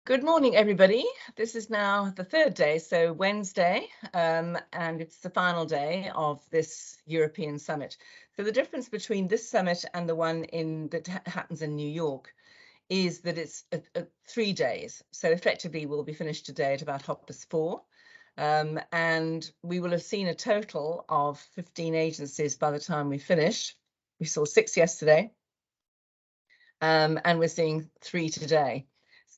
Good morning, everybody. This is now the third day, so Wednesday, and it's the final day of this European summit. So the difference between this summit and the one that happens in New York is that it's 3 days. So effectively, we'll be finished today at about 4:30, and we will have seen a total of 15 agencies by the time we finish. We saw 6 yesterday, and we're seeing 3 today.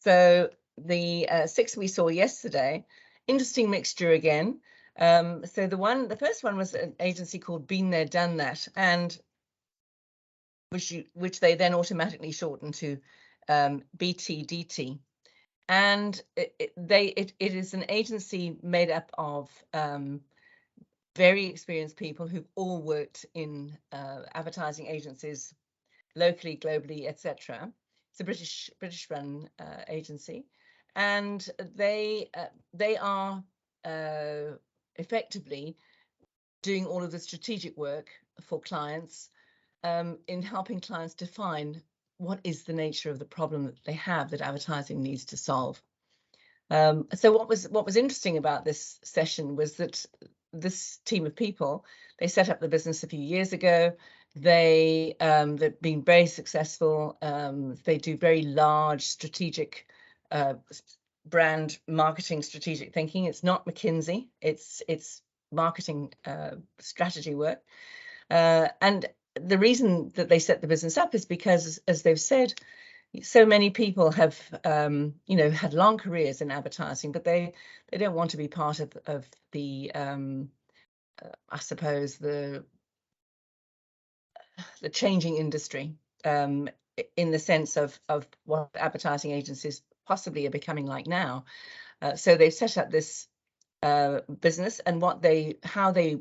So the 6 we saw yesterday, interesting mixture again. So the first one was an agency called Been There, Done That, and which they then automatically shortened to BTDT. And it is an agency made up of very experienced people who've all worked in advertising agencies locally, globally, etc. It's a British run agency, and they are effectively doing all of the strategic work for clients, in helping clients define what is the nature of the problem that they have that advertising needs to solve. So what was interesting about this session was that this team of people, they set up the business a few years ago. They've been very successful. They do very large strategic brand marketing, strategic thinking. It's not McKinsey. It's marketing strategy work. And the reason that they set the business up is because, as they've said, so many people have had long careers in advertising, but they don't want to be part of the I suppose the changing industry, in the sense of what advertising agencies possibly are becoming like now. So they've set up this business, and how they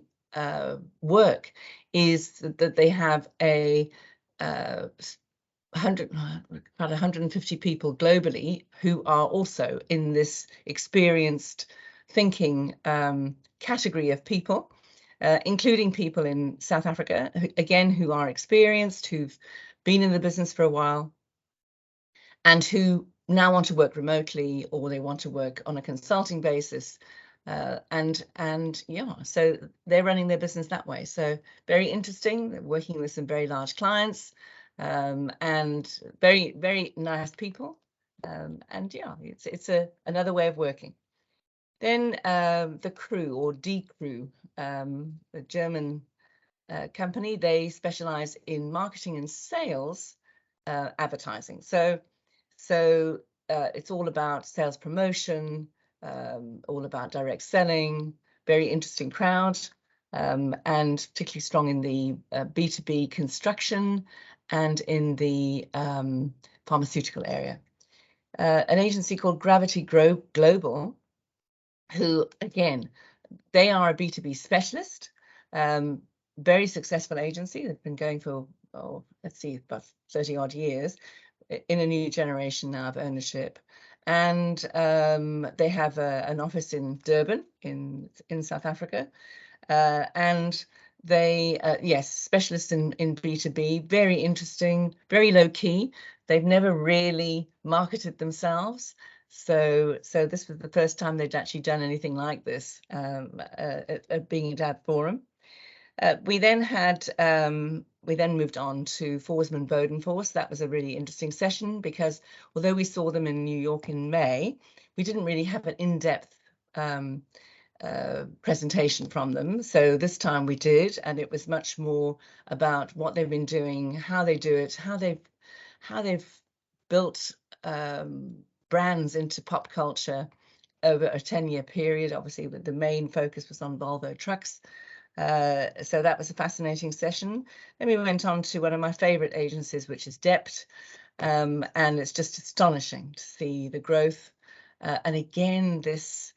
work is that they have about 150 people globally who are also in this experienced thinking category of people, including people in South Africa, who are experienced, who've been in the business for a while, and who now want to work remotely, or they want to work on a consulting basis. And yeah, so they're running their business that way. So very interesting. They're working with some very large clients, and very, very nice people. And yeah, it's another way of working. Then the Crew, or D Crew, the German company, they specialize in marketing and sales advertising. So it's all about sales promotion, all about direct selling, very interesting crowd, and particularly strong in the B2B construction and in the pharmaceutical area. An agency called Gravity Global, who, again, they are a B2B specialist, very successful agency. They've been going for, let's see, about 30 odd years, in a new generation now of ownership. And they have an office in Durban in South Africa, and they yes, specialists in B2B, very interesting, very low key. They've never really marketed themselves, so this was the first time they'd actually done anything like this, at being at AdForum. We then moved on to Forsman Bodenforce. That was a really interesting session, because although we saw them in New York in May, we didn't really have an in-depth presentation from them. So this time we did, and it was much more about what they've been doing, how they do it, how they've built brands into pop culture over a 10-year period. Obviously, the main focus was on Volvo trucks. So that was a fascinating session. Then we went on to one of my favorite agencies, which is Dept, and it's just astonishing to see the growth, and again this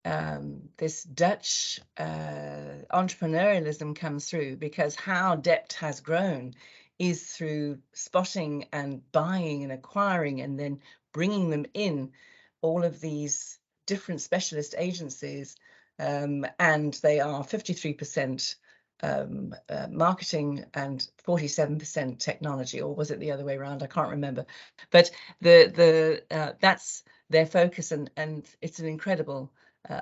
Dutch entrepreneurialism comes through, because how Dept has grown is through spotting and buying and acquiring, and then bringing them in all of these different specialist agencies, and they are 53% marketing and 47% technology, or was it the other way around? I can't remember. But that's their focus, and it's an incredible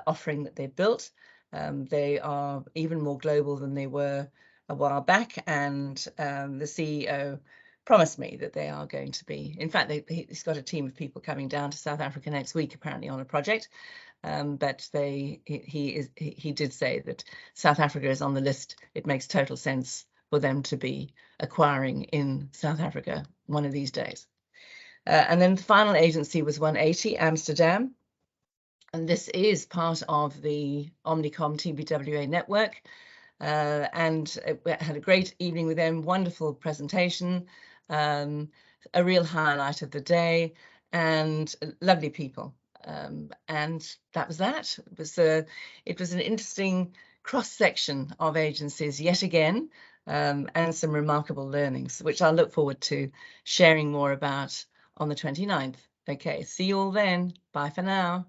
offering that they've built. They are even more global than they were a while back, and the CEO promised me that they are going to be, in fact, he's got a team of people coming down to South Africa next week, apparently, on a project. But he did say that South Africa is on the list. It makes total sense for them to be acquiring in South Africa one of these days. And then the final agency was 180 Amsterdam. And this is part of the Omnicom TBWA network. And we had a great evening with them, wonderful presentation, a real highlight of the day, and lovely people. And that was that. It was an interesting cross-section of agencies yet again, and some remarkable learnings, which I look forward to sharing more about on the 29th. Okay, see you all then. Bye for now.